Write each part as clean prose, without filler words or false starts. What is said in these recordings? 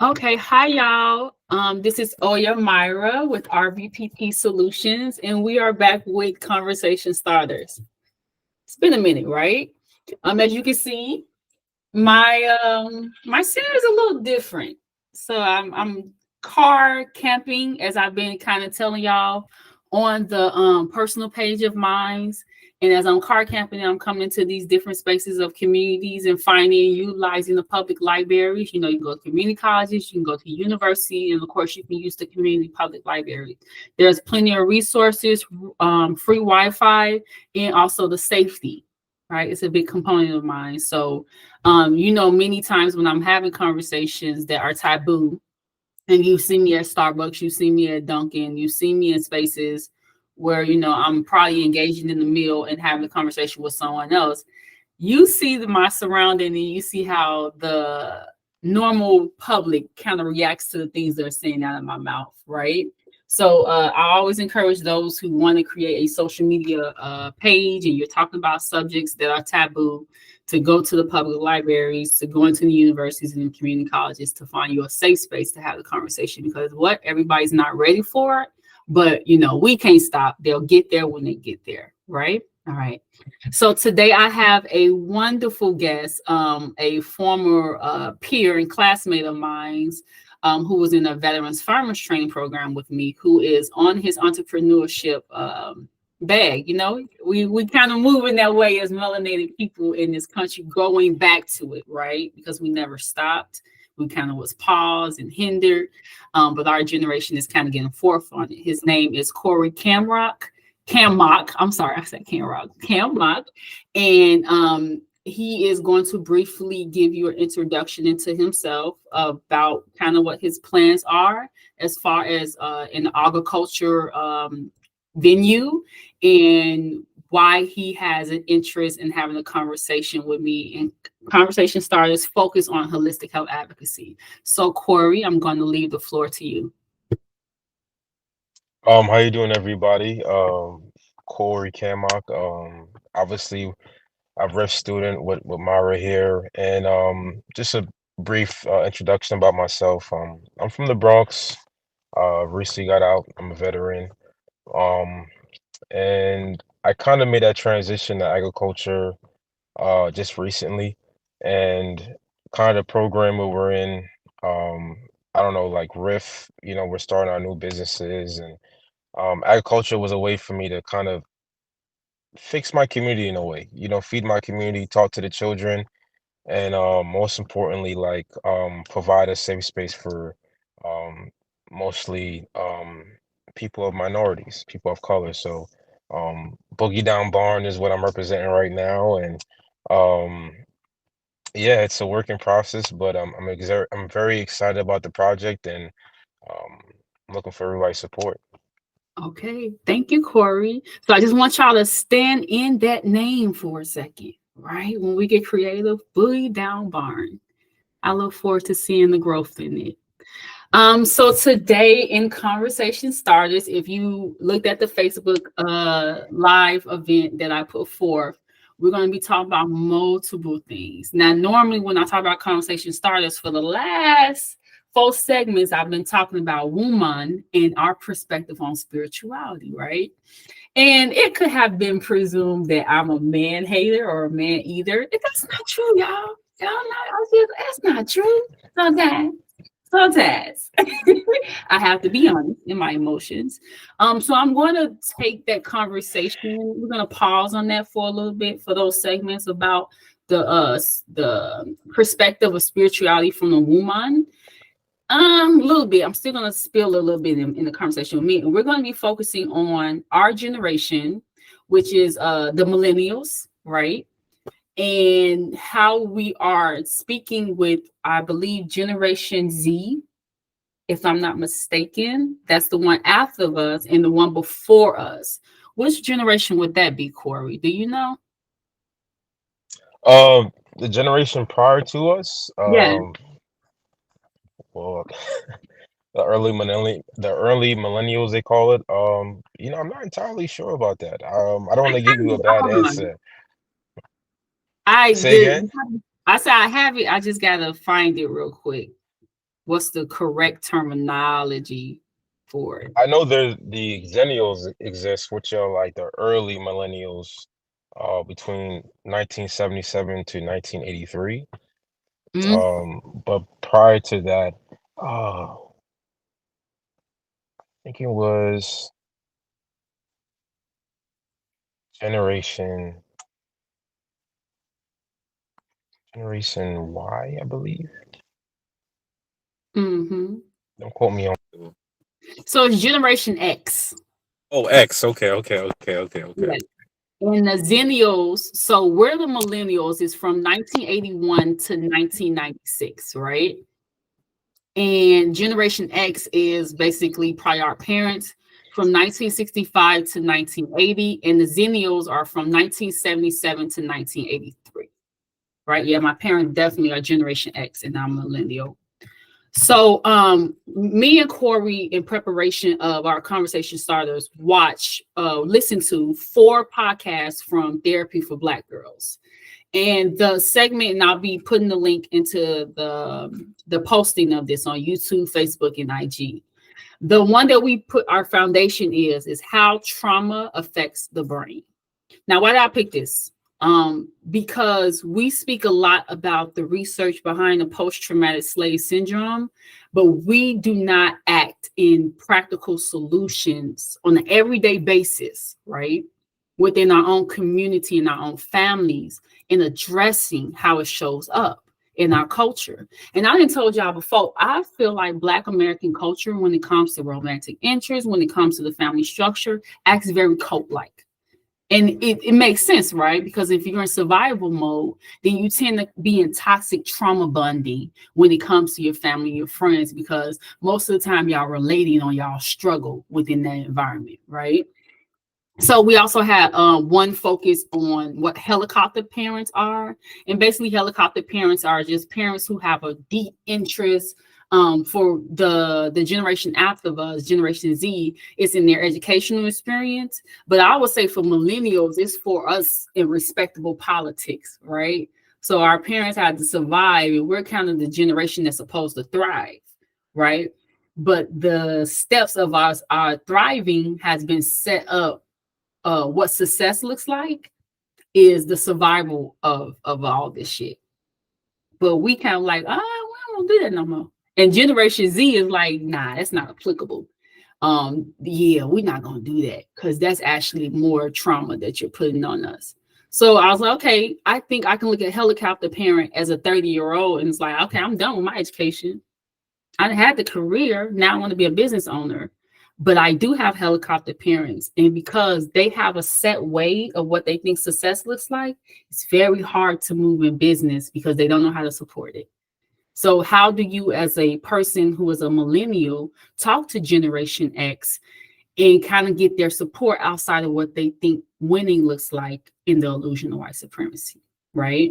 Okay, hi y'all. This is Oya Myra with RVPT Solutions, and we are back with conversation starters. It's been a minute, right? As you can see, my center is a little different. So I'm car camping, as I've been kind of telling y'all on the personal page of mine. And as I'm car camping, I'm coming to these different spaces of communities and finding utilizing the public libraries. You know, you can go to community colleges, you can go to university, and of course, you can use the community public library. There's plenty of resources, free Wi-Fi, and also the safety. Right, it's a big component of mine. So, many times when I'm having conversations that are taboo, and you see me at Starbucks, you see me at Dunkin', you see me in spaces where, I'm probably engaging in the meal and having a conversation with someone else. You see my surrounding and you see how the normal public kind of reacts to the things that are saying out of my mouth, right? So I always encourage those who want to create a social media page and you're talking about subjects that are taboo to go to the public libraries, to go into the universities and the community colleges to find you a safe space to have the conversation, because what everybody's not ready for it, but we can't stop. They'll get there when they get there, right? All right. So today I have a wonderful guest, a former peer and classmate of mine, who was in a veterans farmers training program with me, who is on his entrepreneurship bag. We kind of move in that way as melanated people in this country, going back to it, right? Because we never stopped. We kind of was paused and hindered, but our generation is kind of getting forth on it. His name is Corey Cammock. I'm sorry, I said Cammock. And he is going to briefly give you an introduction into himself about kind of what his plans are as far as an agriculture venue, and why he has an interest in having a conversation with me. And conversation starters focus on holistic health advocacy. So Corey, I'm going to leave the floor to you. How you doing, everybody? Corey Cammock. Obviously, a ref student with Myra here, and just a brief introduction about myself. I'm from the Bronx. Recently got out. I'm a veteran. Um, and I kind of made that transition to agriculture just recently, and kind of program we we're in. Um, I don't know, like Riff. We're starting our new businesses, and agriculture was a way for me to kind of fix my community in a way, feed my community, talk to the children, and most importantly, like provide a safe space for um, mostly people of minorities, people of color. So Boogie Down Barn is what I'm representing right now, and um, yeah, it's a work in process, but I'm very excited about the project, and um, I'm looking for everybody's support. Okay, thank you, Corey. So I just want y'all to stand in that name for a second, right? When we get creative, Boogie Down Barn. I look forward to seeing the growth in it. So today in Conversation Starters, if you looked at the Facebook live event that I put forth, we're going to be talking about multiple things. Now, normally when I talk about Conversation Starters for the last 4 segments, I've been talking about woman and our perspective on spirituality, right? And it could have been presumed that I'm a man hater or a man eater. That's not true, y'all. That's not true. Sometimes I have to be honest in my emotions. So I'm going to take that conversation. We're going to pause on that for a little bit for those segments about the perspective of spirituality from the woman. A little bit. I'm still going to spill a little bit in the conversation with me, and we're going to be focusing on our generation, which is the millennials, right? And how we are speaking with, I believe, Generation Z, if I'm not mistaken. That's the one after us and the one before us. Which generation would that be, Corey? Do you know? The generation prior to us, Yeah. well, the early millennials they call it. I'm not entirely sure about that. I don't I want to give you a bad hold on. answer. I Say did. again? I said I have it. I just gotta find it real quick. What's the correct terminology for it? I know the Xennials exist, which are like the early millennials, between 1977 to 1983. Mm, But prior to that, I think it was Generation Generation Y, I believe. hmm Don't quote me on. So it's Generation X. Oh, X. Okay, okay, okay, okay, okay. Yeah. And the Zennials, so we're the millennials is from 1981 to 1996, right? And Generation X is basically probably our parents from 1965 to 1980, and the Zennials are from 1977 to 1983, right? Yeah, my parents definitely are Generation X, and I'm millennial. So me and Corey, in preparation of our conversation starters, listen to 4 podcasts from Therapy for Black Girls. And the segment, and I'll be putting the link into the posting of this on YouTube, Facebook, and IG. The one that we put our foundation is how trauma affects the brain. Now, why did I pick this? Because we speak a lot about the research behind the post-traumatic slave syndrome, but we do not act in practical solutions on an everyday basis, right? Within our own community and our own families, in addressing how it shows up in our culture. And I didn't told y'all before, I feel like Black American culture, when it comes to romantic interest, when it comes to the family structure, acts very cult-like. And it makes sense, right? Because if you're in survival mode, then you tend to be in toxic trauma bonding when it comes to your family, your friends, because most of the time y'all relating on y'all struggle within that environment, right? So we also had one focus on what helicopter parents are. And basically helicopter parents are just parents who have a deep interest for the generation after us, Generation Z, it's in their educational experience. But I would say for millennials, it's for us in respectable politics, right? So our parents had to survive, and we're kind of the generation that's supposed to thrive, right? But the steps of our thriving has been set up. What success looks like is the survival of all this shit. But we kind of like, we don't do that no more. And Generation Z is like, nah, that's not applicable. Yeah, we're not gonna do that because that's actually more trauma that you're putting on us. So I was like, okay, I think I can look at helicopter parent as a 30-year-old, and it's like, okay, I'm done with my education. I had the career. Now I want to be a business owner. But I do have helicopter parents, and because they have a set way of what they think success looks like, it's very hard to move in business because they don't know how to support it. So how do you, as a person who is a millennial, talk to Generation X and kind of get their support outside of what they think winning looks like in the illusion of white supremacy, right?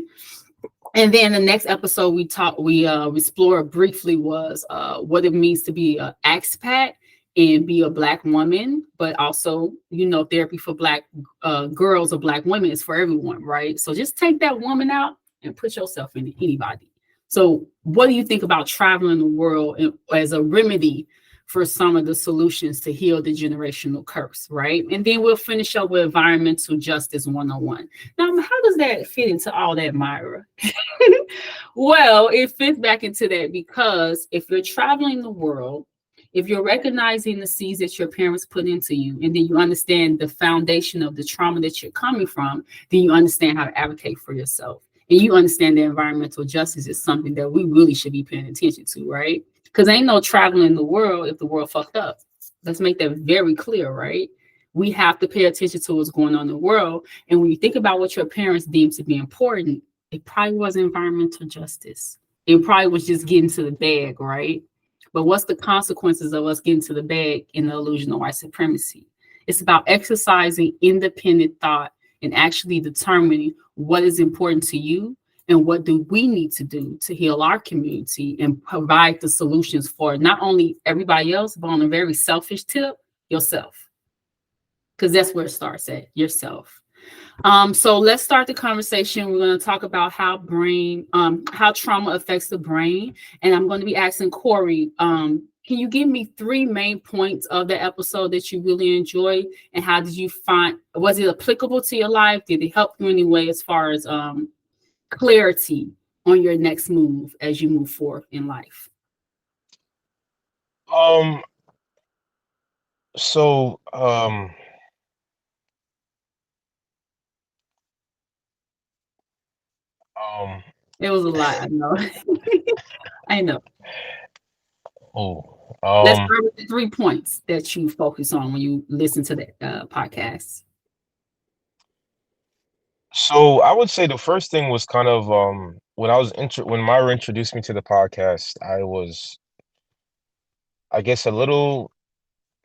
And then the next episode we explored briefly was what it means to be an expat and be a Black woman, but also, therapy for Black girls or Black women is for everyone, right? So just take that woman out and put yourself in anybody. So what do you think about traveling the world as a remedy for some of the solutions to heal the generational curse, right? And then we'll finish up with environmental justice 101. Now, how does that fit into all that, Myra? Well, it fits back into that because if you're traveling the world, if you're recognizing the seeds that your parents put into you, and then you understand the foundation of the trauma that you're coming from, then you understand how to advocate for yourself. And you understand that environmental justice is something that we really should be paying attention to, right? Because ain't no traveling the world if the world fucked up. Let's make that very clear, right? We have to pay attention to what's going on in the world. And when you think about what your parents deemed to be important, it probably wasn't environmental justice. It probably was just getting to the bag, right? But what's the consequences of us getting to the bag in the illusion of white supremacy? It's about exercising independent thought and actually determining what is important to you and what do we need to do to heal our community and provide the solutions for not only everybody else, but on a very selfish tip, yourself. Because that's where it starts at, yourself. So let's start the conversation. We're going to talk about how trauma affects the brain, and I'm going to be asking Corey. Can you give me 3 main points of the episode that you really enjoyed, and how did you find? Was it applicable to your life? Did it help you in any way as far as clarity on your next move as you move forward in life? Um, so um um It was a lot. I know. I know. oh Let's um start with the 3 points that you focus on when you listen to the podcast. so I would say the first thing was kind of when when Myra introduced me to the podcast, I was, I guess, a little,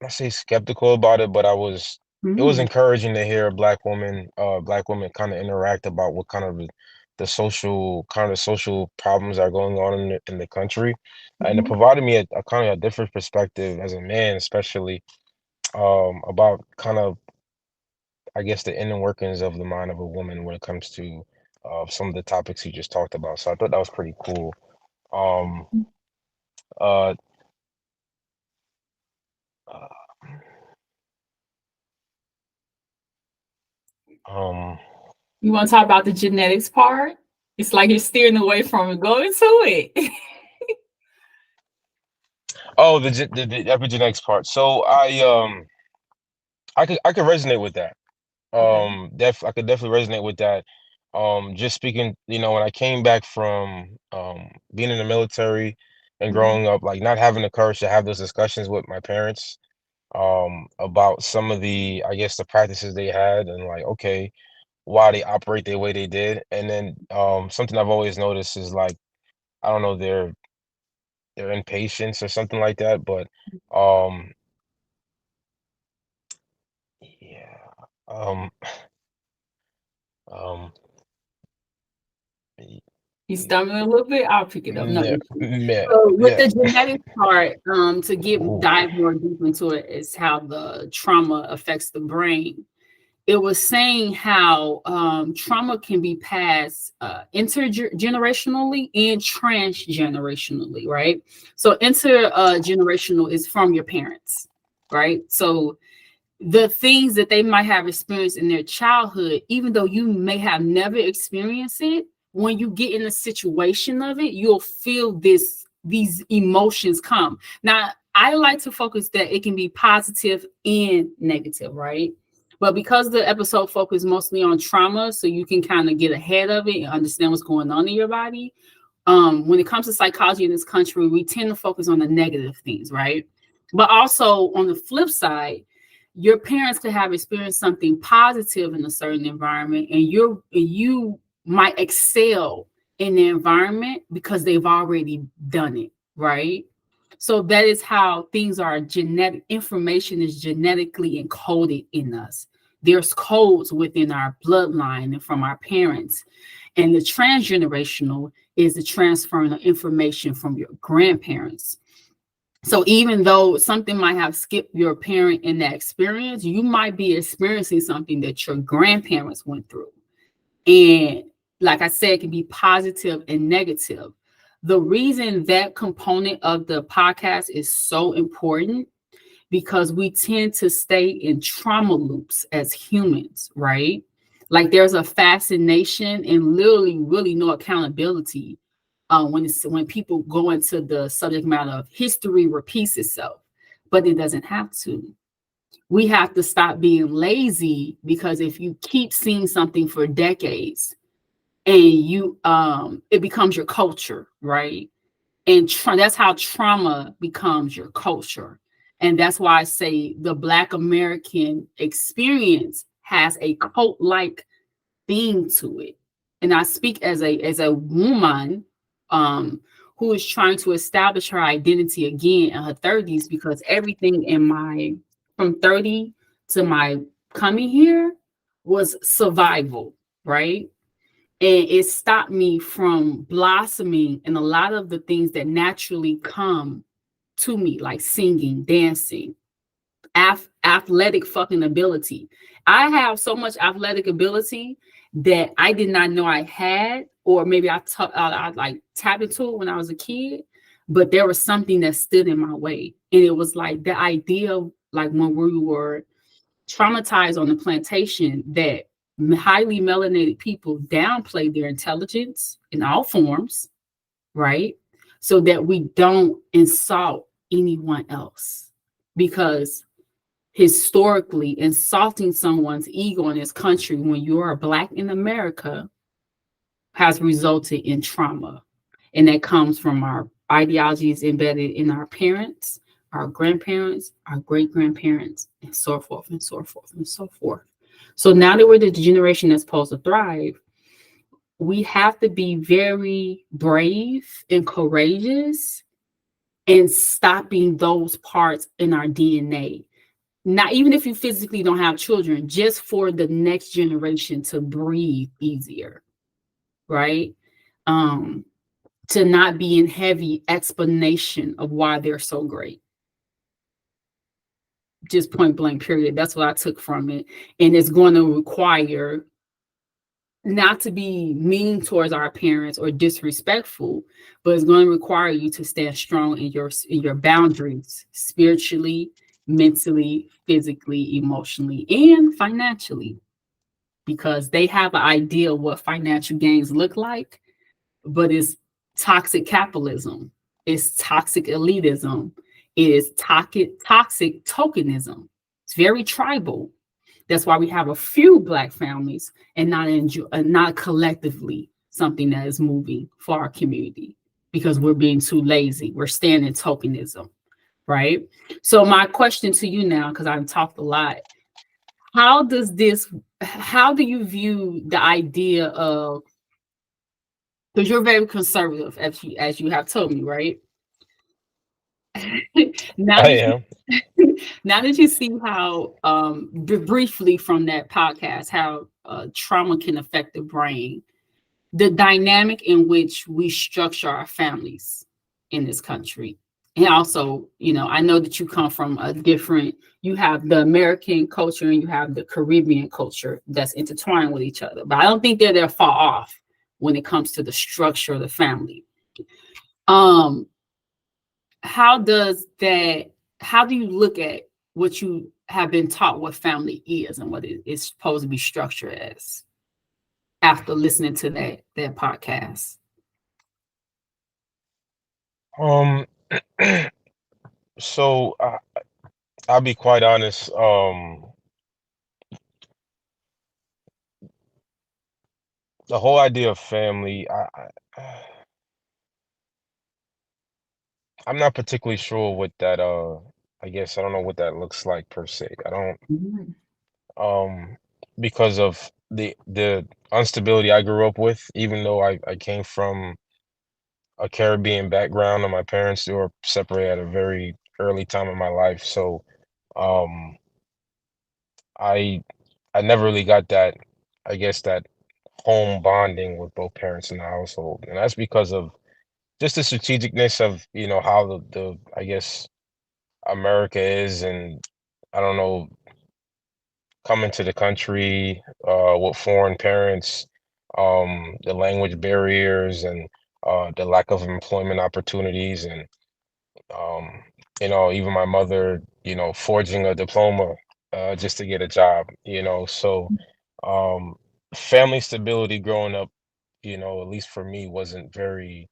I say, skeptical about it, but it was Mm, encouraging to hear a black women kind of interact about what kind of the social problems are going on in the country, and it mhm. provided me a kind of a different perspective as a man, especially about kind of, I guess, the inner workings of the mind of a woman when it comes to some of the topics you just talked about. So I thought that was pretty cool. Um, uh, uh, um, You want to talk about the genetics part? It's like you're steering away from it. Go into it. oh, the epigenetics part. So I could resonate with that. Okay. I could definitely resonate with that. Just speaking, when I came back from being in the military and Mhm. growing up, like not having the courage to have those discussions with my parents, about some of the, I guess, the practices they had, and like, okay, why they operate the way they did. And then something I've always noticed is like, I don't know, their impatience or something like that. But um yeah. Um um y- You stumbling a little bit. I'll pick it up. No yeah, issue. yeah, So with yeah. the genetic part, to Ooh. dive more deep into it, is how the trauma affects the brain. It was saying how trauma can be passed intergenerationally and transgenerationally, right? So intergenerational is from your parents, right? So the things that they might have experienced in their childhood, even though you may have never experienced it, when you get in a situation of it, you'll feel these emotions come. Now, I like to focus that it can be positive and negative, right? But because the episode focused mostly on trauma, so you can kind of get ahead of it and understand what's going on in your body. When it comes to psychology in this country, we tend to focus on the negative things, right? But also on the flip side, your parents could have experienced something positive in a certain environment, and you might excel in the environment because they've already done it, right? So that is how things are genetic. Information is genetically encoded in us. There's codes within our bloodline and from our parents. And the transgenerational is the transferring of information from your grandparents. So even though something might have skipped your parent in that experience, you might be experiencing something that your grandparents went through. And like I said, it can be positive and negative. The reason that component of the podcast is so important because we tend to stay in trauma loops as humans, right? Like there's a fascination and literally really no accountability when people go into the subject matter of history repeats itself, but it doesn't have to. We have to stop being lazy because if you keep seeing something for decades and it becomes your culture, right? And that's how trauma becomes your culture. And that's why I say the Black American experience has a cult like thing to it. And I speak as a woman um, who is trying to establish her identity again in her 30s because everything in my from 30 to my coming here was survival, right? And it stopped me from blossoming in a lot of the things that naturally come to me, like singing, dancing, athletic fucking ability. I have so much athletic ability that I did not know I had, or maybe I like tapped into it when I was a kid, but there was something that stood in my way. And it was like the idea of like when we were traumatized on the plantation that highly melanated people downplay their intelligence in all forms, right? So that we don't insult anyone else. Because historically, insulting someone's ego in this country when you are Black in America has resulted in trauma. And that comes from our ideologies embedded in our parents, our grandparents, our great-grandparents, and so forth and so forth and so forth. So now that we're the generation that's supposed to thrive, we have to be very brave and courageous in stopping those parts in our DNA. Not even if you physically don't have children, just for the next generation to breathe easier, right? To not be in heavy explanation of why they're so great. Just point blank, period. That's what I took from it. And it's going to require not to be mean towards our parents or disrespectful, but it's going to require you to stand strong in your boundaries, spiritually, mentally, physically, emotionally, and financially, because they have an idea of what financial gains look like, but it's toxic capitalism, it's toxic elitism, it is toxic tokenism. It's very tribal. That's why we have a few Black families and not collectively something that is moving for our community, because we're being too lazy. We're staying in tokenism, right? So my question to you now, because I've talked a lot, how do you view the idea of, because you're very conservative, as you have told me, right? Now I am. Now that you see how briefly from that podcast how trauma can affect the brain, the dynamic in which we structure our families in this country, and also, I know that you come from you have the American culture and you have the Caribbean culture that's intertwined with each other, but I don't think they're far off when it comes to the structure of the family. How do you look at what you have been taught what family is and what it is supposed to be structured as after listening to that podcast? So I'll be quite honest. The whole idea of family, I'm not particularly sure what that I guess I don't know what that looks like per se. I don't because of the instability I grew up with, even though I came from a Caribbean background and my parents were separated at a very early time in my life. So um I I never really got that, I guess, that home bonding with both parents in the household. And that's because of just the strategicness of, how the I guess America is, and I don't know, coming to the country with foreign parents, the language barriers and the lack of employment opportunities, and even my mother, forging a diploma just to get a job, so family stability growing up, at least for me, wasn't really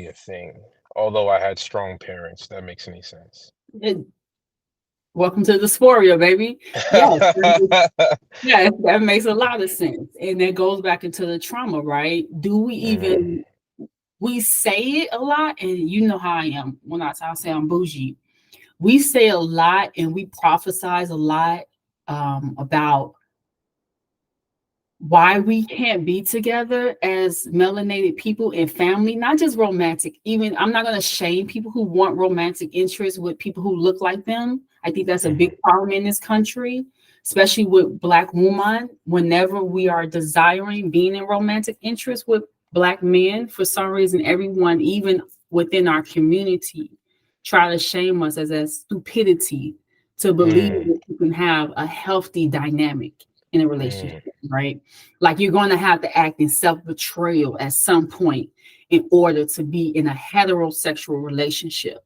a thing. Although I had strong parents, if that makes any sense. Welcome to the dysphoria, baby. Yes, yeah, that makes a lot of sense. And that goes back into the trauma, right? Do we even, we say it a lot, and you know how I am when I say I'm bougie. We say a lot and we prophesize a lot about why we can't be together as melanated people and family, not just romantic. Even I'm not going to shame people who want romantic interests with people who look like them. I think that's a big problem in this country, especially with Black women. Whenever we are desiring being in romantic interest with Black men, for some reason, everyone, even within our community, try to shame us as a stupidity to believe that you can have a healthy dynamic in a relationship, right? Like you're going to have to act in self-betrayal at some point in order to be in a heterosexual relationship.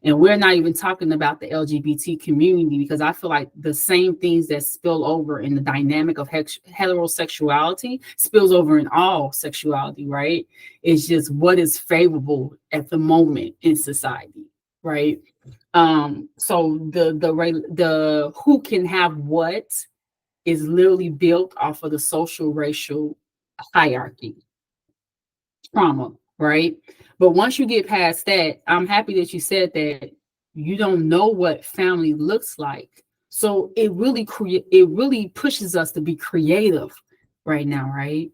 And we're not even talking about the LGBT community, because I feel like the same things that spill over in the dynamic of heterosexuality spills over in all sexuality, right? It's just what is favorable at the moment in society, right? So the who can have what is literally built off of the social racial hierarchy, trauma, right? But once you get past that, I'm happy that you said that you don't know what family looks like. So it really pushes us to be creative right now, right?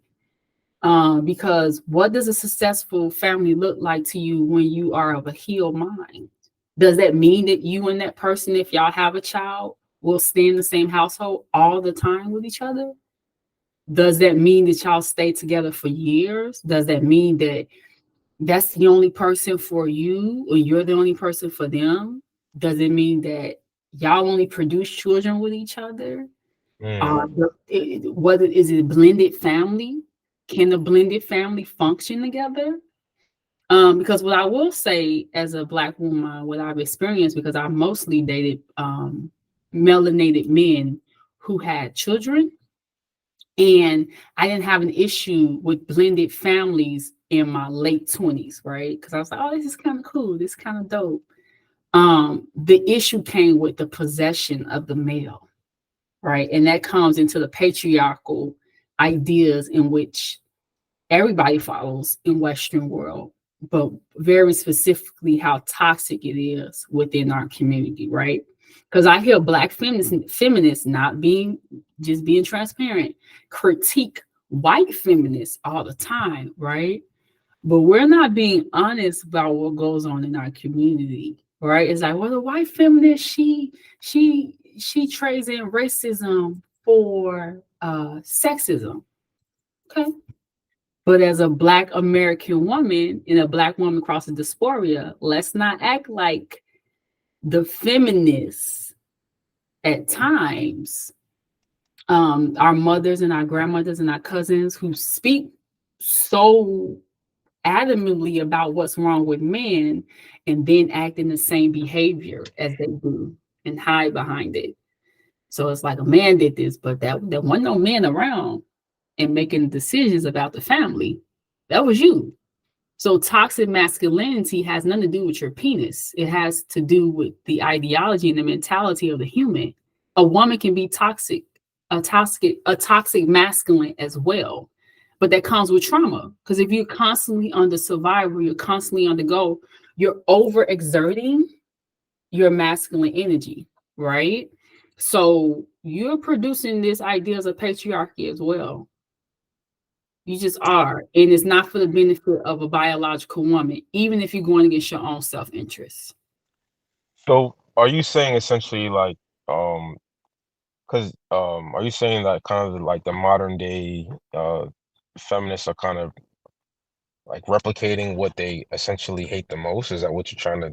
Because what does a successful family look like to you when you are of a healed mind? Does that mean that you and that person, if y'all have a child, will stay in the same household all the time with each other? Does that mean that y'all stay together for years? Does that mean that that's the only person for you or you're the only person for them? Does it mean that y'all only produce children with each other? Whether is it a blended family? Can a blended family function together? Because what I will say as a Black woman, what I've experienced, because I mostly dated melanated men who had children, and I didn't have an issue with blended families in my late 20s, right? Because I was like, oh, this is kind of cool. This is kind of dope. The issue came with the possession of the male, right? And that comes into the patriarchal ideas in which everybody follows in Western world, but very specifically how toxic it is within our community, right? Because I hear Black feminists not being transparent, critique white feminists all the time, right? But we're not being honest about what goes on in our community, right? It's like, well, the white feminist, she trades in racism for sexism. Okay. But as a Black American woman and a Black woman crossing dysphoria, let's not act like the feminists at times, our mothers and our grandmothers and our cousins who speak so adamantly about what's wrong with men and then act in the same behavior as they do and hide behind it. So it's like a man did this, but there wasn't no man around and making decisions about the family. That was you. So toxic masculinity has nothing to do with your penis. It has to do with the ideology and the mentality of the human. A woman can be toxic masculine as well. But that comes with trauma. Because if you're constantly under survival, you're constantly on the go, you're overexerting your masculine energy, right? So you're producing this ideas of patriarchy as well. You just are. And it's not for the benefit of a biological woman, even if you're going against your own self-interest. So are you saying essentially like, are you saying that kind of like the modern day feminists are kind of like replicating what they essentially hate the most? Is that what you're trying to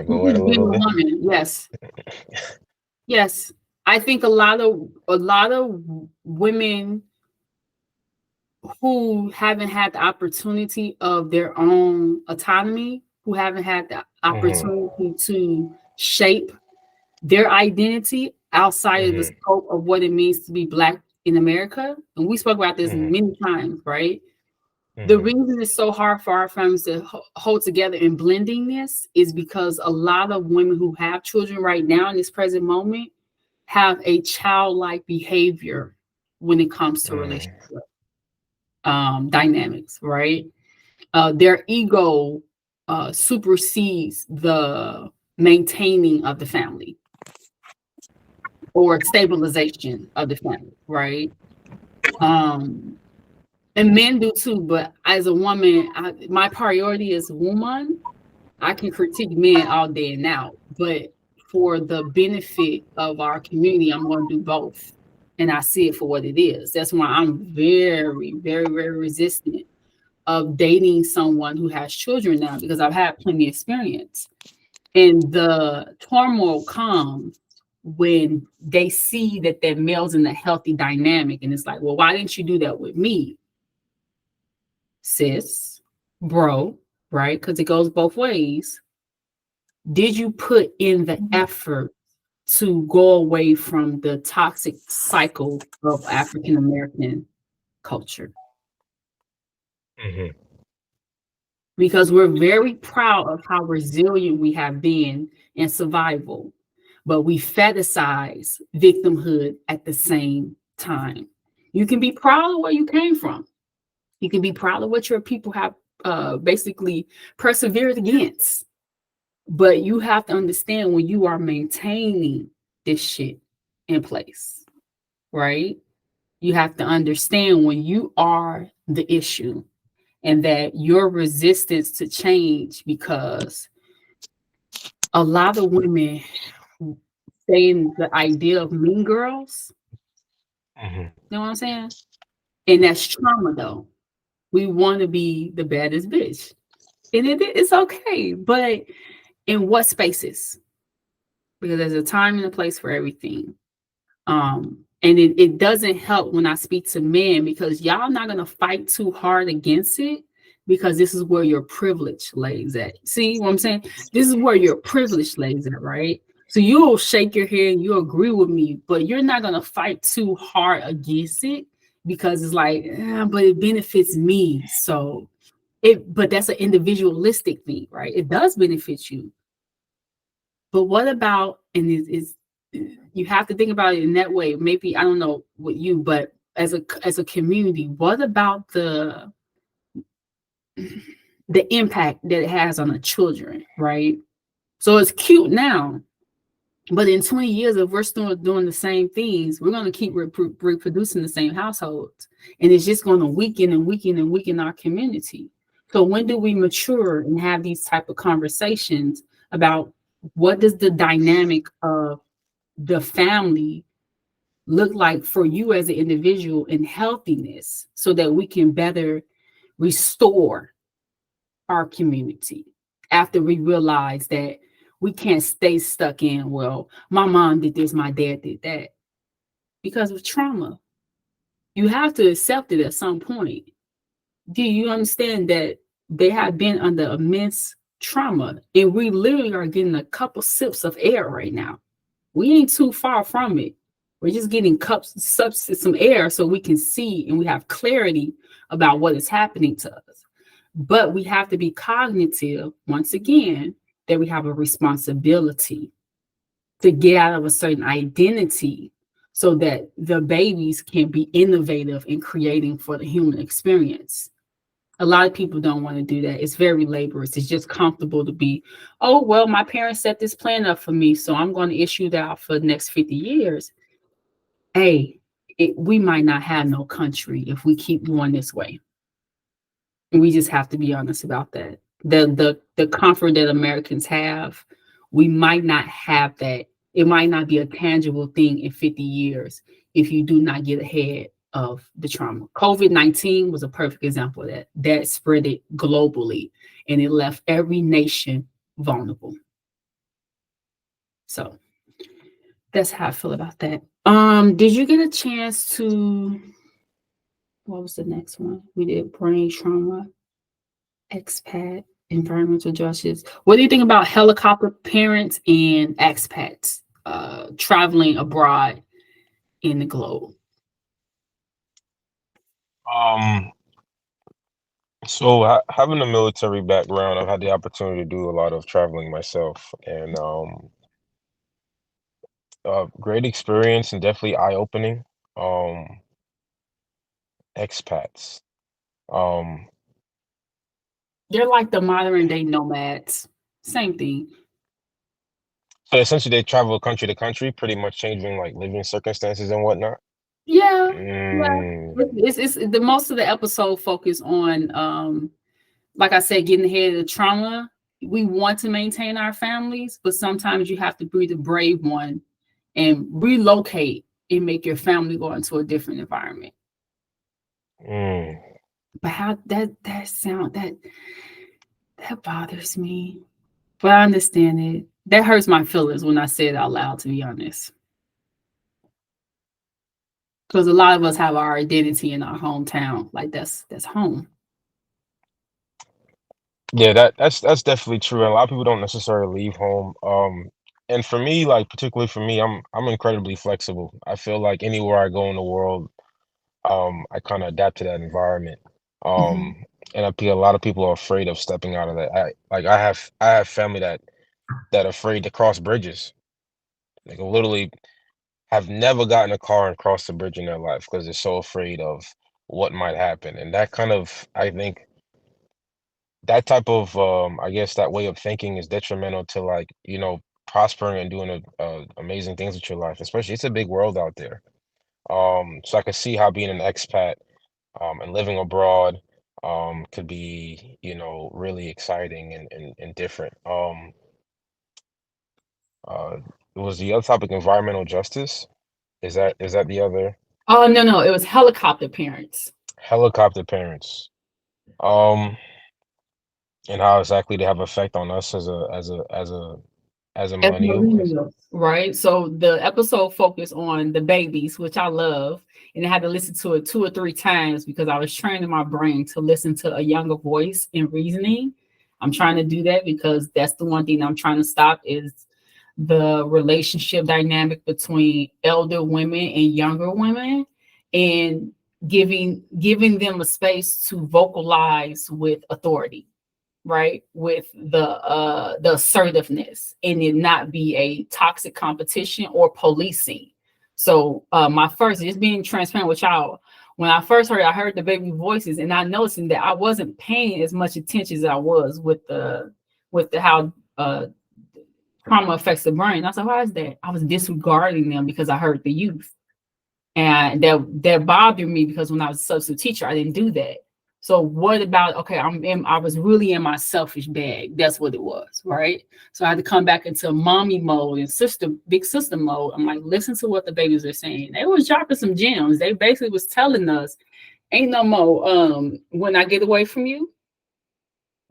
go at a little bit? Yes. Yes. I think a lot of women who haven't had the opportunity of their own autonomy, who haven't had the opportunity to shape their identity outside of the scope of what it means to be Black in America. And we spoke about this many times, right? The reason it's so hard for our families to hold together in blending this is because a lot of women who have children right now in this present moment have a childlike behavior when it comes to relationship dynamics, right? Their ego supersedes the maintaining of the family or stabilization of the family, right? And men do too, but as a woman, my priority is woman. I can critique men all day and out, but for the benefit of our community, I'm going to do both. And I see it for what it is. That's why I'm very, very, very resistant of dating someone who has children now, because I've had plenty of experience. And the turmoil comes when they see that their male's in a healthy dynamic. And it's like, well, why didn't you do that with me, sis, bro, right? Because it goes both ways. Did you put in the effort to go away from the toxic cycle of African American culture? Mm-hmm. Because we're very proud of how resilient we have been in survival, but we fetishize victimhood at the same time. You can be proud of where you came from. You can be proud of what your people have basically persevered against. But you have to understand when you are maintaining this shit in place, right? You have to understand when you are the issue and that your resistance to change, because a lot of women saying the idea of mean girls, Mm-hmm. you know what I'm saying? And that's trauma though. We want to be the baddest bitch. And it's okay. But in what spaces? Because there's a time and a place for everything. And it doesn't help when I speak to men because y'all not gonna fight too hard against it because this is where your privilege lays at. See what I'm saying? This is where your privilege lays at, right? So you'll shake your head and you agree with me, but you're not gonna fight too hard against it because it's like, but it benefits me. So but that's an individualistic thing, right? It does benefit you. But what about, and it's you have to think about it in that way. Maybe I don't know with you, but as a community, what about the impact that it has on the children, right? So it's cute now, but in 20 years, if we're still doing the same things, we're going to keep reproducing the same households, and it's just going to weaken and weaken and weaken our community. So when do we mature and have these type of conversations about what does the dynamic of the family look like for you as an individual in healthiness so that we can better restore our community after we realize that we can't stay stuck in, well, my mom did this, my dad did that, because of trauma. You have to accept it at some point. Do you understand that they have been under immense trauma and we literally are getting a couple sips of air right now? We ain't too far from it. We're just getting some air so we can see and we have clarity about what is happening to us. But we have to be cognitive, once again, that we have a responsibility to get out of a certain identity so that the babies can be innovative in creating for the human experience. A lot of people don't want to do that. It's very laborious. It's just comfortable to be, oh, well, my parents set this plan up for me, so I'm going to issue that out for the next 50 years. Hey, we might not have no country if we keep going this way. And we just have to be honest about that. The comfort that Americans have, we might not have that. It might not be a tangible thing in 50 years if you do not get ahead of the trauma. COVID-19 was a perfect example of that. That spread it globally and it left every nation vulnerable. So that's how I feel about that. Did you get a chance to, what was the next one? We did brain trauma, expat, environmental justice. What do you think about helicopter parents and expats traveling abroad in the globe? So having a military background, I've had the opportunity to do a lot of traveling myself, and great experience and definitely eye-opening. Um, Expats. Um, They're like the modern day nomads. Same thing. so essentially they travel country to country, pretty much changing like living circumstances and whatnot. Yeah. Mm, It's the most of the episode focus on like I said, getting ahead of the trauma. We want to maintain our families, but sometimes you have to be the brave one and relocate and make your family go into a different environment. mm. But how that bothers me. But I understand it. That hurts my feelings when I say it out loud, to be honest. Because a lot of us have our identity in our hometown. Like that's home. Yeah, that's definitely true. And a lot of people don't necessarily leave home. And for me, like particularly for me, I'm incredibly flexible. I feel like anywhere I go in the world, I kind of adapt to that environment. Mm-hmm. And I feel a lot of people are afraid of stepping out of that. I have family that are afraid to cross bridges. Like literally have never gotten a car and crossed a bridge in their life because they're so afraid of what might happen. And that kind of, I think that type of I guess that way of thinking is detrimental to like, prospering and doing amazing things with your life, especially it's a big world out there. So I could see how being an expat and living abroad could be, really exciting and different. Uh was the other topic environmental justice? Is that the other Oh no, it was helicopter parents. helicopter parents? Um and how exactly they have effect on us as a As millennial? millennials, right? So the episode focused on the babies, which I love, and I had to listen to it 2 or 3 times because I was training my brain to listen to a younger voice in reasoning. I'm trying to do that because that's the one thing I'm trying to stop is the relationship dynamic between elder women and younger women, and giving them a space to vocalize with authority, right, with the assertiveness, and it not be a toxic competition or policing. So my first, just being transparent with y'all, when I heard the baby voices, and I noticed that I wasn't paying as much attention as I was with the how trauma affects the brain. I was like, why is that? I was disregarding them because I heard the youth, and that bothered me because when I was a substitute teacher, I didn't do that. So what about, okay, I was really in my selfish bag. That's what it was, right? So I had to come back into mommy mode and big sister mode. I'm like, listen to what the babies are saying. They was dropping some gems. They basically was telling us, ain't no more when I get away from you,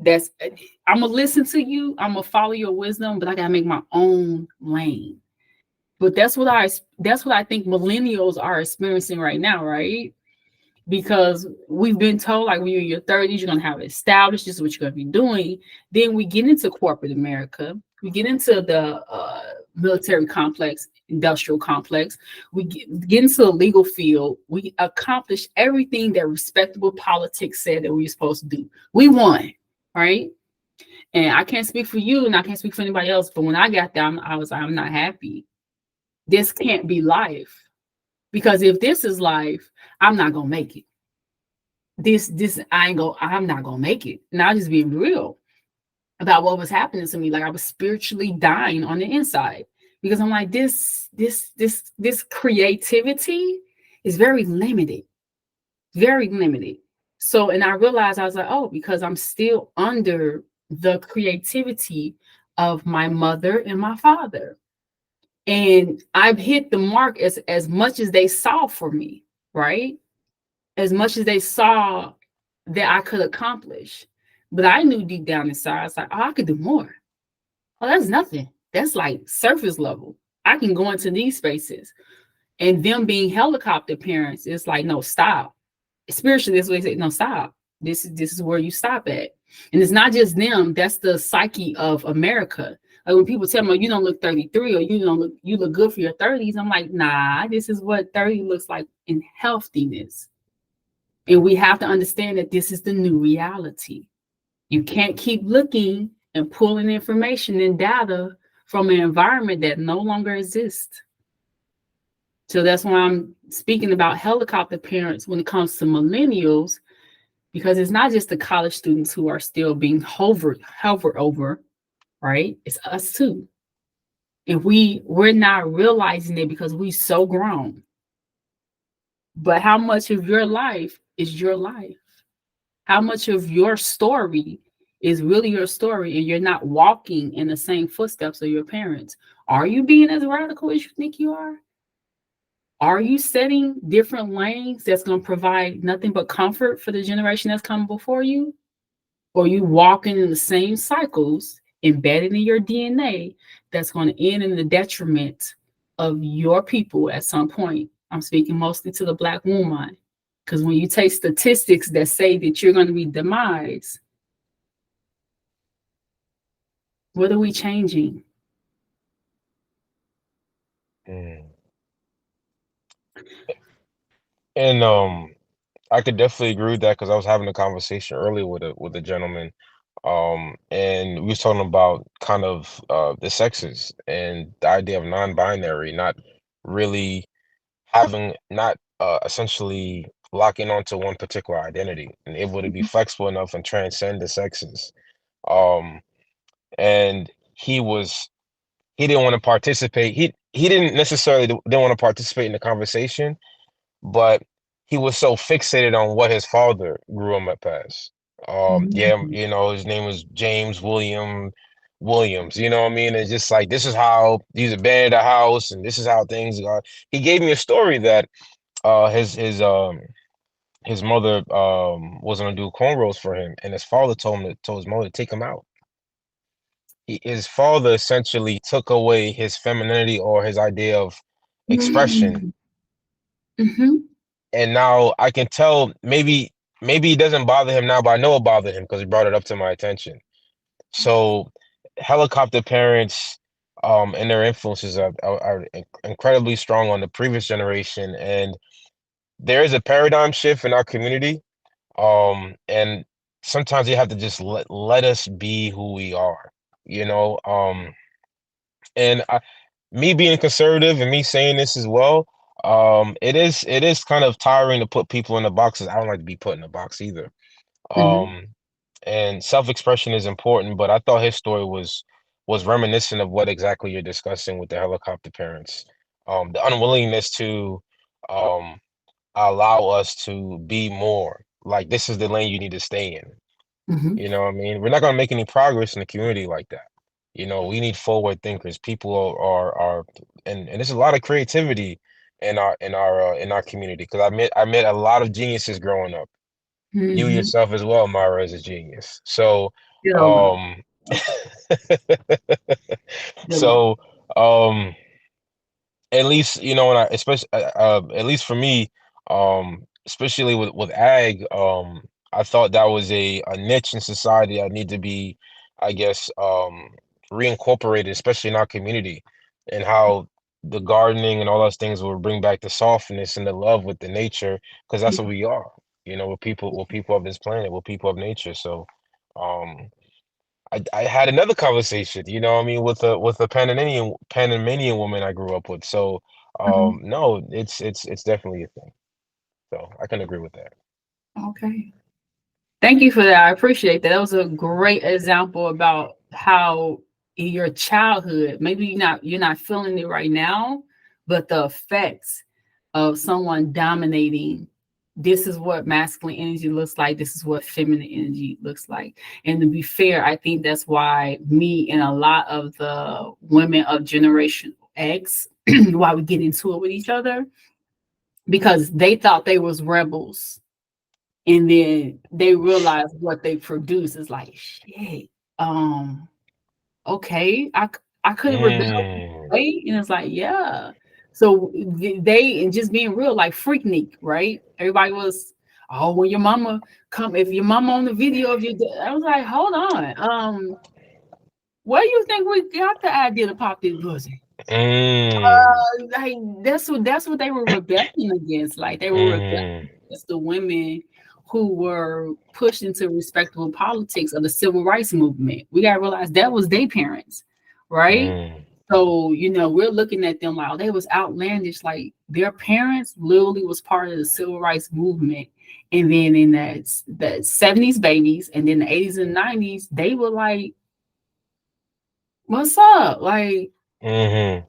I'm gonna listen to you, I'm gonna follow your wisdom, but I gotta make my own lane. But that's what I think millennials are experiencing right now, right? Because we've been told, like, when you're in your 30s, you're going to have it established, this is what you're going to be doing. Then we get into corporate America, we get into the military complex, industrial complex, we get into the legal field, we accomplish everything that respectable politics said that we were supposed to do. We won, right? And I can't speak for you and I can't speak for anybody else, but when I got there, I was like, I'm not happy. This can't be life. Because if this is life, I'm not gonna make it. I'm not gonna make it. And I'll just be real about what was happening to me. Like I was spiritually dying on the inside because I'm like, this creativity is very limited, very limited. So, and I realized I was like, oh, because I'm still under the creativity of my mother and my father. And I've hit the mark as much as they saw for me, right? As much as they saw that I could accomplish. But I knew deep down inside, I was like, oh, I could do more. Oh, that's nothing. That's like surface level. I can go into these spaces. And them being helicopter parents, it's like, no, stop. Spiritually, that's what they say, no, stop. This is where you stop at. And it's not just them, that's the psyche of America. Like when people tell me, you don't look 33 or you look good for your 30s, I'm like, nah, this is what 30 looks like in healthiness. And we have to understand that this is the new reality. You can't keep looking and pulling information and data from an environment that no longer exists. So that's why I'm speaking about helicopter parents when it comes to millennials, because it's not just the college students who are still being hovered over, right? It's us too. And we're not realizing it because we're so grown. But how much of your life is your life? How much of your story is really your story and you're not walking in the same footsteps of your parents? Are you being as radical as you think you are? Are you setting different lanes that's going to provide nothing but comfort for the generation that's coming before you? Or are you walking in the same cycles embedded in your DNA that's going to end in the detriment of your people at some point. I'm speaking mostly to the Black woman, because when you take statistics that say that you're going to be demised, what are we changing? Mm. And I could definitely agree with that because I was having a conversation earlier with a gentleman, and we was talking about kind of the sexes and the idea of non-binary, not really having, not essentially locking onto one particular identity and able to be flexible enough and transcend the sexes. Um, and he didn't want to participate. He didn't necessarily didn't want to participate in the conversation, but he was so fixated on what his father grew him up as. Yeah, Mhm. you know, his name was James William Williams. You know what I mean? It's just like this is how he's a bed at the house, and this is how things are. He gave me a story that his mother was gonna do cornrows for him, and his father told his mother to take him out. His father essentially took away his femininity or his idea of expression. Mm. Mhm. And now I can tell maybe it doesn't bother him now, but I know it bothered him because he brought it up to my attention. So helicopter parents and their influences are incredibly strong on the previous generation, and there is a paradigm shift in our community. And sometimes you have to just let us be who we are, you know. And me being conservative and me saying this as well, it is kind of tiring to put people in the boxes. I don't like to be put in a box either. Mhm. Um, and self-expression is important, but I thought his story was reminiscent of what exactly you're discussing with the helicopter parents. The unwillingness to um allow us to be more. Like this is the lane you need to stay in. Mhm. You know what I mean? We're not gonna make any progress in the community like that. You know, we need forward thinkers. People are and there's a lot of creativity in our community because I met a lot of geniuses growing up. You Mhm. yourself as well, Myra, is a genius. So Get over it. um Get over so um at least you know, when I especially at least for me, especially with ag, I thought that was a niche in society that need to be, I guess, reincorporated, especially in our community, and how the gardening and all those things will bring back the softness and the love with the nature, because that's what it. we are. You know, we're people of this planet, we're people of nature. So, um, I had another conversation, you know what I mean, with a Panamanian woman I grew up with. So Mhm. no, it's definitely a thing. So I can agree with that. Okay. Thank you for that. I appreciate that. That was a great example about how in your childhood, maybe you're not feeling it right now, but the effects of someone dominating. This is what masculine energy looks like. This is what feminine energy looks like. And to be fair, I think that's why me and a lot of the women of Generation X, why we get into it with each other, because they thought they was rebels, and then they realize what they produce is like shit. Um, okay, I could have rebelled, Mm, right? And it's like, yeah. So they, and just being real, like Freaknik, right? Everybody was, oh, when your mama come, if your mama on the video of your dad, I was like, hold on, where do you think we got the idea to pop this pussy? mm, Like that's what they were rebelling against. Like they were rebelling mm, against the women who were pushed into respectable politics of the civil rights movement. We gotta realize that was their parents, right? mm, So we're looking at them like, oh, they was outlandish. Like their parents literally was part of the civil rights movement. And then in that 70s babies, and then the 80s and 90s, they were like, what's up? Like, mm,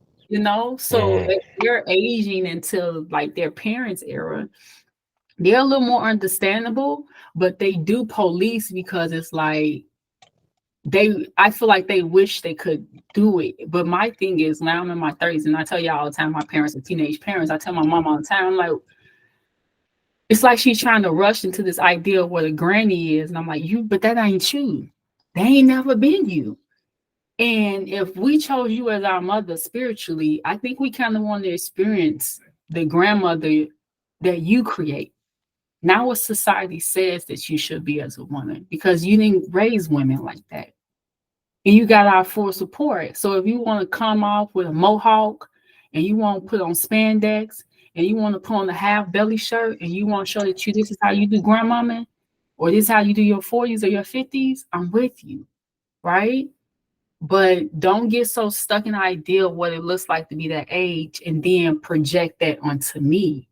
so mm, if they're aging into like their parents' era, they're a little more understandable, but they do police because it's like I feel like they wish they could do it. But my thing is, now I'm in my 30s, and I tell y'all all the time, my parents are teenage parents. I tell my mom all the time, I'm like, it's like she's trying to rush into this idea of what a granny is. And I'm like, but that ain't you. They ain't never been you. And if we chose you as our mother spiritually, I think we kind of want to experience the grandmother that you create. Not what society says that you should be as a woman, because you didn't raise women like that. And you got our full support. So if you want to come off with a mohawk and you want to put on spandex and you want to put on a half belly shirt and you want to show that this is how you do grandmama, or this is how you do your 40s or your 50s, I'm with you, right? But don't get so stuck in the idea of what it looks like to be that age and then project that onto me.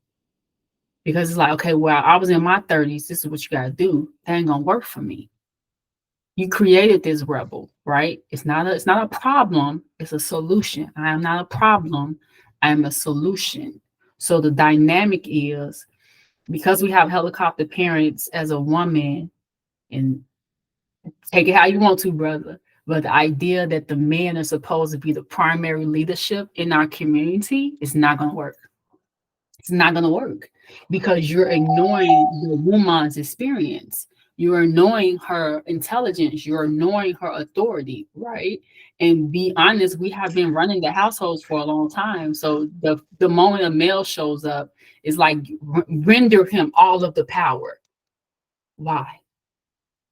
Because it's like, okay, well, I was in my 30s. This is what you got to do. That ain't going to work for me. You created this rebel, right? It's not a problem. It's a solution. I am not a problem. I am a solution. So the dynamic is, because we have helicopter parents as a woman, and take it how you want to, brother, but the idea that the men are supposed to be the primary leadership in our community is not going to work. It's not going to work, because you're ignoring the woman's experience. You're ignoring her intelligence. You're ignoring her authority, right? And be honest, we have been running the households for a long time. So the moment a male shows up, is like, render him all of the power. Why?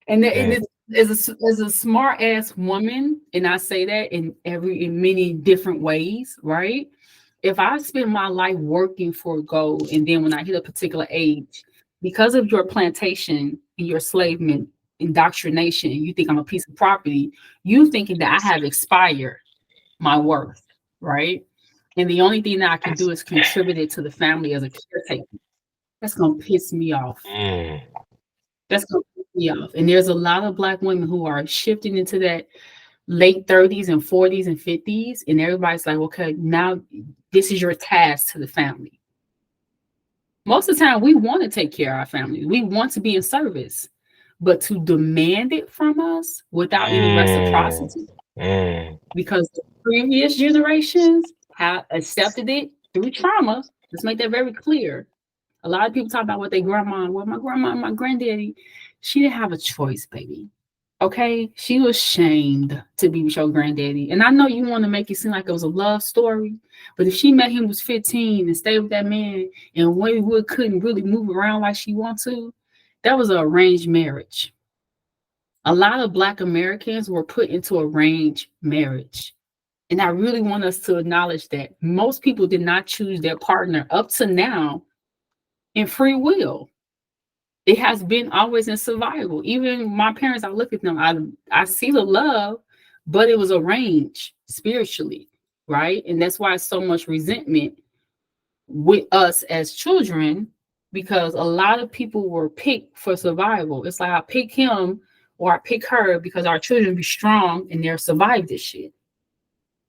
And as a smart ass woman, and I say that in many different ways, right? If I spend my life working for gold, and then when I hit a particular age, because of your plantation and your enslavement indoctrination, you think I'm a piece of property, you thinking that I have expired my worth, right? And the only thing that I can do is contribute it to the family as a caretaker. That's gonna piss me off. That's gonna piss me off. And there's a lot of Black women who are shifting into that late 30s and 40s and 50s, and everybody's like, okay, now this is your task to the family. Most of the time, we want to take care of our family. We want to be in service, but to demand it from us without any reciprocity, because the previous generations have accepted it through trauma. Let's make that very clear. A lot of people talk about what their grandma, well, my grandma and my granddaddy, she didn't have a choice, baby. Okay, she was shamed to be with your granddaddy. And I know you want to make it seem like it was a love story, but if she met him was 15 and stayed with that man and Wood couldn't really move around like she wanted to, that was an arranged marriage. A lot of Black Americans were put into arranged marriage. And I really want us to acknowledge that most people did not choose their partner up to now in free will. It has been always in survival. Even my parents, I look at them, I see the love, but it was arranged spiritually, right? And that's why so much resentment with us as children, because a lot of people were picked for survival. It's like, I pick him or I pick her because our children be strong and they'll survive this shit.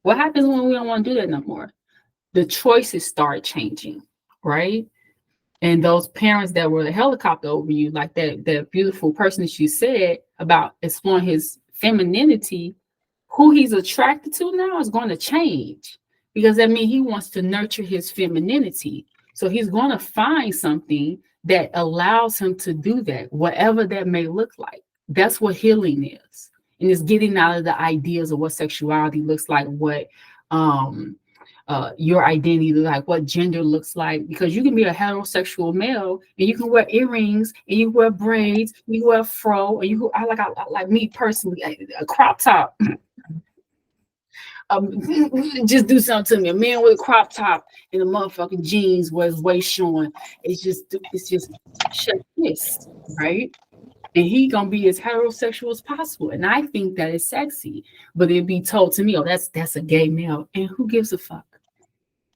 What happens when we don't want to do that no more? The choices start changing, right? And those parents that were the helicopter over you, like that beautiful person that you said about exploring his femininity, who he's attracted to now is going to change, because that means he wants to nurture his femininity. So he's going to find something that allows him to do that, whatever that may look like. That's what healing is. And it's getting out of the ideas of what sexuality looks like, what your identity, like what gender looks like, because you can be a heterosexual male and you can wear earrings and you wear braids, you wear fro, and you I like me personally, a crop top. Just do something to me. A man with a crop top and a motherfucking jeans where his waist showing. It's just shit, right? And he gonna be as heterosexual as possible. And I think that is sexy, but it'd be told to me, oh, that's a gay male. And who gives a fuck?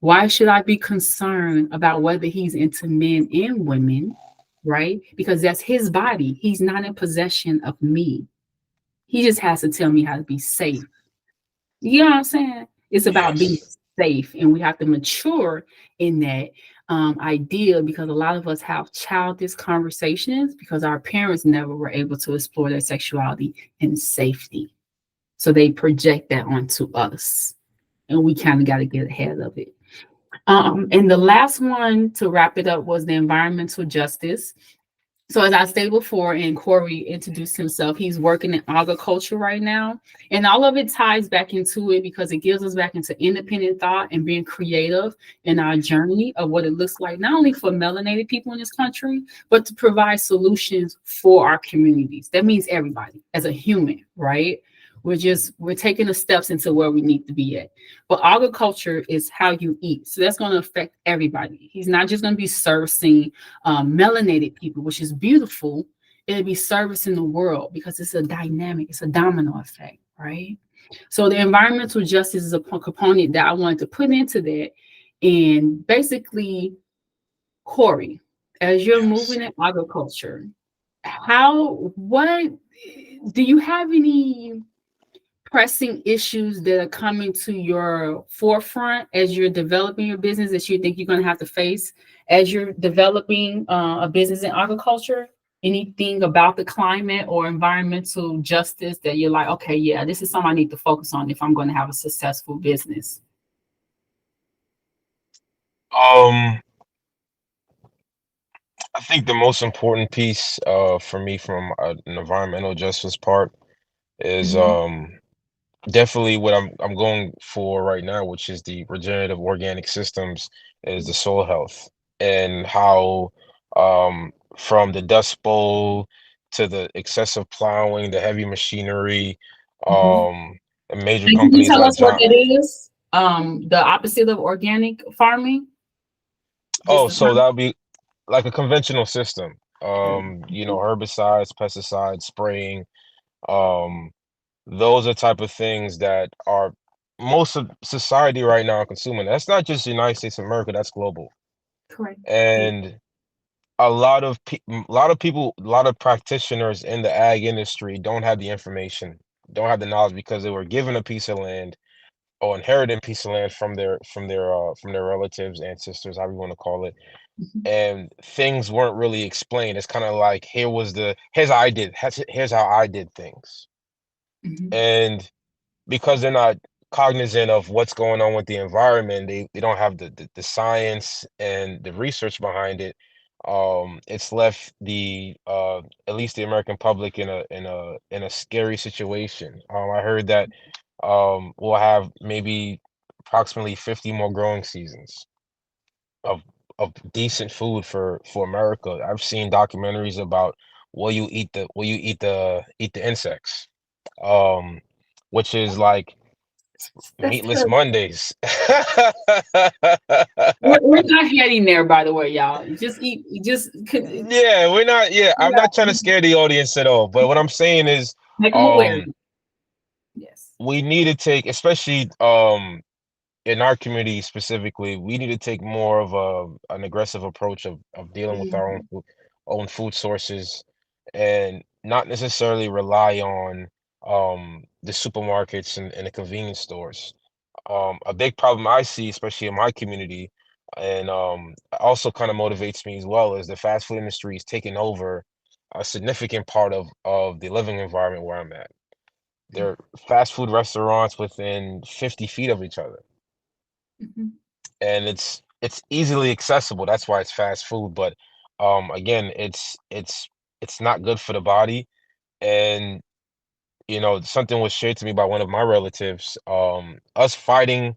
Why should I be concerned about whether he's into men and women, right? Because that's his body. He's not in possession of me. He just has to tell me how to be safe. You know what I'm saying? It's about being safe, and we have to mature in that idea, because a lot of us have childish conversations because our parents never were able to explore their sexuality in safety. So they project that onto us, and we kind of got to get ahead of it. And the last one to wrap it up was the environmental justice. So as I stated before, and Corey introduced himself, he's working in agriculture right now. And all of it ties back into it because it gives us back into independent thought and being creative in our journey of what it looks like, not only for melanated people in this country, but to provide solutions for our communities. That means everybody as a human, right? We're taking the steps into where we need to be at. But agriculture is how you eat. So that's going to affect everybody. He's not just going to be servicing melanated people, which is beautiful. It'll be servicing the world because it's a dynamic, it's a domino effect, right? So the environmental justice is a component that I wanted to put into that. And basically, Corey, as you're moving in agriculture, what do you have any pressing issues that are coming to your forefront as you're developing your business that you think you're going to have to face as you're developing a business in agriculture? Anything about the climate or environmental justice that you're like, okay, yeah, this is something I need to focus on if I'm going to have a successful business? Um, I think the most important piece for me from an environmental justice part is Mhm, definitely what I'm going for right now, which is the regenerative organic systems, is the soil health and how from the Dust Bowl to the excessive plowing, the heavy machinery, mhm. um, and major And can you companies tell like us what John. that is? The opposite of organic farming? Just Oh, the so term? that would be like a conventional system. Herbicides, pesticides, spraying. Um, those are type of things that are most of society right now consuming. That's not just United States of America, that's global. Correct. Yeah. And a lot of people, a lot of practitioners in the ag industry don't have the information, don't have the knowledge because they were given a piece of land or inherited a piece of land from their relatives, ancestors, however you want to call it. Mhm, And things weren't really explained. It's kind of like here's how I did things. mhm, And because they're not cognizant of what's going on with the environment, they don't have the science and the research behind it. It's left the at least the American public in a scary situation. I heard that we'll have maybe approximately 50 more growing seasons of decent food for America. I've seen documentaries about will you eat the insects, um, which is like That's meatless terrible. Mondays. We're not heading there, by the way, y'all. Just eat. Yeah, we're not. Yeah, I'm not trying to scare the audience at all. But what I'm saying is, Make them aware. um, Yes. we need to take, especially in our community specifically, we need to take more of an aggressive approach of dealing with our Mhm, own food sources and not necessarily rely on the supermarkets and the convenience stores. A big problem I see, especially in my community, and also kind of motivates me as well, is the fast food industry is taking over a significant part of the living environment where I'm at. There are fast food restaurants within 50 feet of each other, mhm, and it's easily accessible. That's why it's fast food. But again, it's not good for the body. And something was shared to me by one of my relatives. Us fighting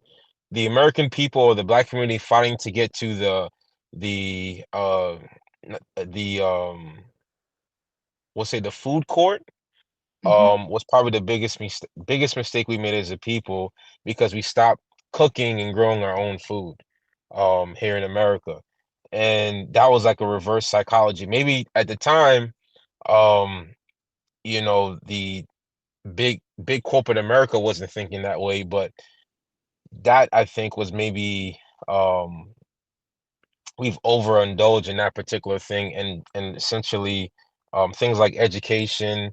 the American people or the Black community fighting to get to the the we'll say the food court mhm. was probably the biggest mistake we made as a people because we stopped cooking and growing our own food here in America. And that was like a reverse psychology. Maybe at the time, um, the big corporate America wasn't thinking that way, but that I think was maybe um we've overindulged in that particular thing and essentially things like education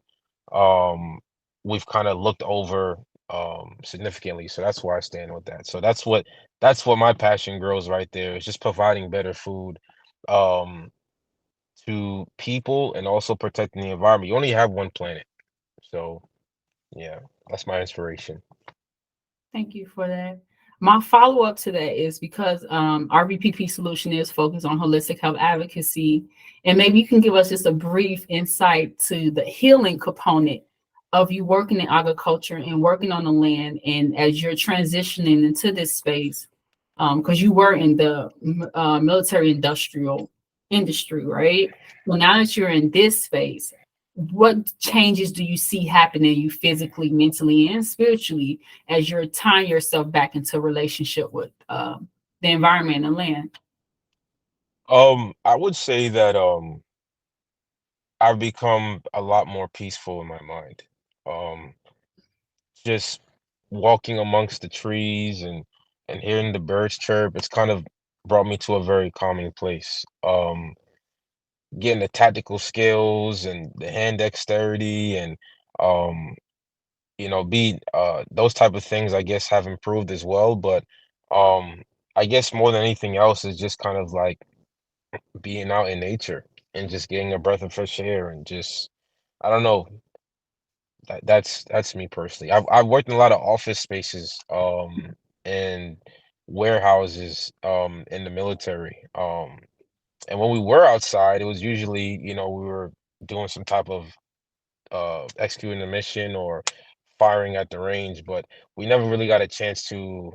um we've kind of looked over significantly. So that's where I stand with that. So that's what my passion grows right there. It's just providing better food um to people and also protecting the environment. You only have one planet. So yeah, that's my inspiration. Thank you for that. My follow-up to that is because RBPP solution is focused on holistic health advocacy, and maybe you can give us just a brief insight to the healing component of you working in agriculture and working on the land, and as you're transitioning into this space, because you were in the military industrial industry, right? Well, now that you're in this space, what changes do you see happening you physically, mentally, and spiritually as you're tying yourself back into a relationship with the environment and land? I would say that I've become a lot more peaceful in my mind. Um, just walking amongst the trees and hearing the birds chirp, it's kind of brought me to a very calming place. Getting the tactical skills and the hand dexterity and um, be those type of things I guess have improved as well. But um, I guess more than anything else is just kind of like being out in nature and just getting a breath of fresh air and just I don't know. That's me personally. I've worked in a lot of office spaces, and warehouses, in the military. And when we were outside, it was usually, we were doing some type of executing a mission or firing at the range, but we never really got a chance to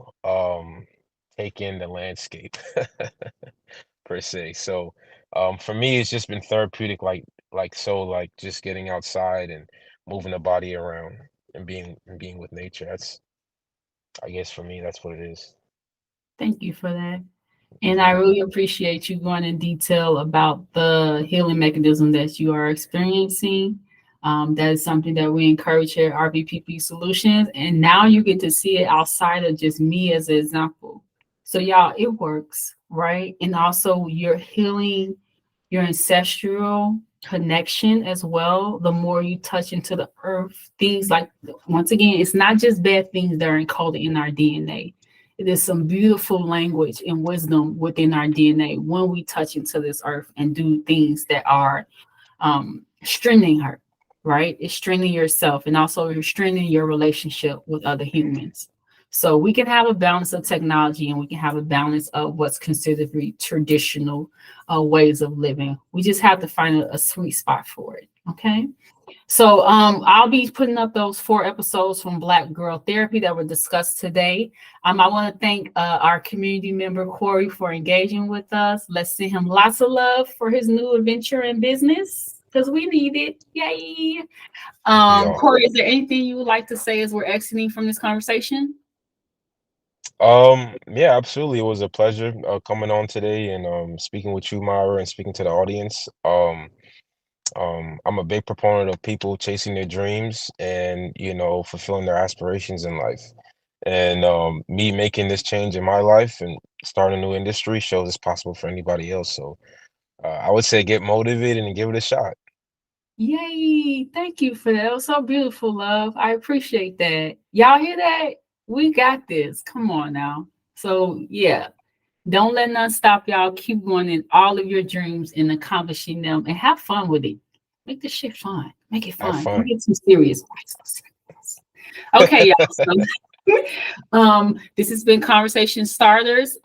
take in the landscape per se. So for me, it's just been therapeutic, like just getting outside and moving the body around and being with nature. That's I guess for me, that's what it is. Thank you for that. And I really appreciate you going in detail about the healing mechanism that you are experiencing. That is something that we encourage here at RBPP Solutions. And now you get to see it outside of just me as an example. So, y'all, it works, right? And also, you're healing your ancestral connection as well. The more you touch into the earth, things like, once again, it's not just bad things that are encoded in our DNA. There's some beautiful language and wisdom within our DNA when we touch into this earth and do things that are strengthening her, right? It's strengthening yourself, and also you're strengthening your relationship with other humans. So we can have a balance of technology, and we can have a balance of what's considered to be traditional ways of living. We just have to find a sweet spot for it. Okay. So I'll be putting up those 4 episodes from Black Girl Therapy that were discussed today. I want to thank our community member, Corey, for engaging with us. Let's send him lots of love for his new adventure in business because we need it. Yay. Yeah. Corey, is there anything you would like to say as we're exiting from this conversation? Yeah, absolutely. It was a pleasure coming on today and speaking with you, Myra, and speaking to the audience. I'm a big proponent of people chasing their dreams and, fulfilling their aspirations in life. And me making this change in my life and starting a new industry shows it's possible for anybody else. So I would say get motivated and give it a shot. Yay. Thank you for that. It was so beautiful, love. I appreciate that. Y'all hear that? We got this. Come on now. So, yeah. Don't let none stop y'all. Keep going in all of your dreams and accomplishing them and have fun with it. Make this shit fun. Make it Have fun. Don't fun. get too serious. Okay, y'all. So, this has been Conversation Starters.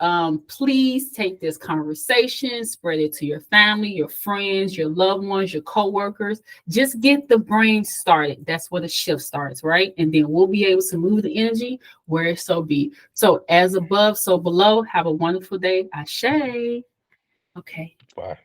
Please take this conversation, spread it to your family, your friends, your loved ones, your coworkers. Just get the brain started. That's where the shift starts, right? And then we'll be able to move the energy where it so be. So as above, so below. Have a wonderful day. Ashe. Okay. Bye.